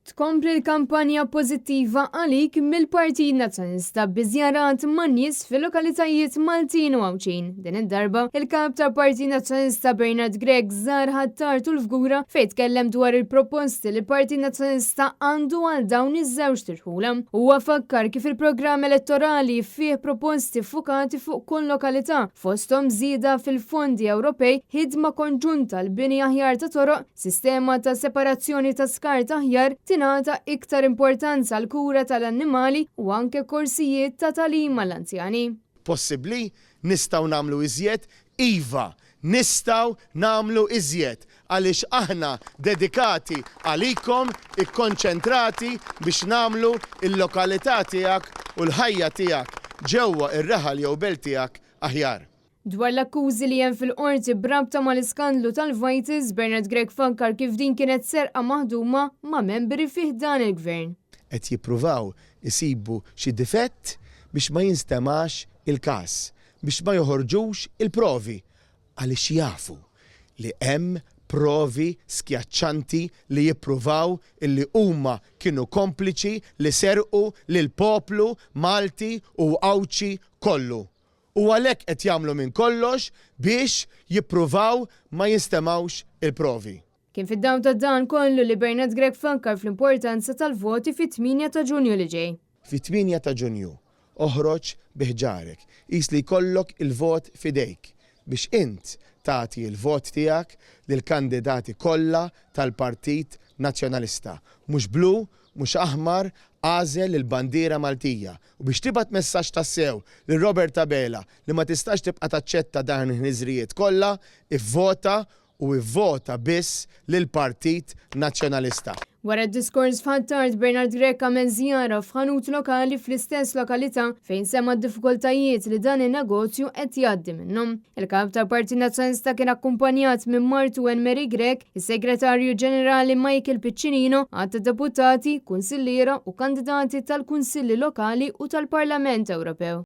Tkompli l-kampanja pożittiva għalik mill-Partit Nazzjonalista biżjarat man nies fil-lokalitajiet Maltin u Għawċin. Din id-darba il-kap tal-Partit Nazzjonalista Bernard Gregg żar Ħattartu l-Fgura fejn tkellem dwar il-proposti li l-Partit Nazzjonalista għandu għal dawn iż-żewġ tirħula. Huwa fakkar kif il-programm elettorali fih proposti fukati fuq kull lokalità fosthom żieda fil-fondi Ewropej, ħidma konġunta l-bini aħjar ta' toroq, sistema ta' separazzjoni ta' skart aħjar, tingħata iktar importanza għal kura tal-annimali u anke korsijiet ta' tagħlim għall-anzjani. Possibbli nistgħu nagħmlu iżjed? Iva, nistgħu nagħmlu iżjed għaliex aħna dedikati għalikom ikkonċentrati biex nagħmlu il-lokalità tiegħek u l-ħajja tiegħek ġewwa ir-reħal jew belt tiegħek aħjar. Dwar l-akkużi li hemm fil-qorti brabta mal-iskandlu tal-Vitis, Bernard Gregg fakkar kif din kienet serqa maħduma ma' membri fih dan il-gvern. Qed jippruvaw isibu xi difett biex ma jinstemax il-każ, biex ma joħorġux il-provi għaliex jafu li hemm provi skjaċċanti li jippruvaw illi huma kienu kompliċi li serqu lil poplu Malti u Għawċi kollu. U għalhekk qed jagħmlu minn kollox biex jippruvaw ma jinstemawx il-provi. Kien fid-dawn ta' dan kollu li Bernard Gregg fakkar fl-importanza tal-voti fit-8 ta' Ġunju li ġej. Fit-8 ta' Ġunju oħroġ biħġarek, qis li jkollok il-vot fidejk biex int tagħti il-vot tiegħek lill-kandidati kollha tal-Partit Nazzjonalista. Mhux blu, mhux aħmar, għażel il-bandiera Maltija u biex tibgħat messaġġ tassew lil Robert Abela li ma tistax tibqa' taċċetta dan il-ħniżrijiet kollha, ivvota biss lill-Partit Nazzjonalista. Wara d-diskors f'Ħattart, Bernard Gregg għamel żjara f'ħanut lokali fl-istess lokalità fejn sema d-diffikultajiet li dan in-negozju qed jgħaddi minnhom. Il-kap tal-Partit Nazzjonalista kien akkumpanjat minn Martu Mary Gregg, is-Segretarju Ġenerali Michael Piccinino, għad deputati, kunsilliera u kandidati tal-Kunsilli Lokali u tal-Parlament Ewropew.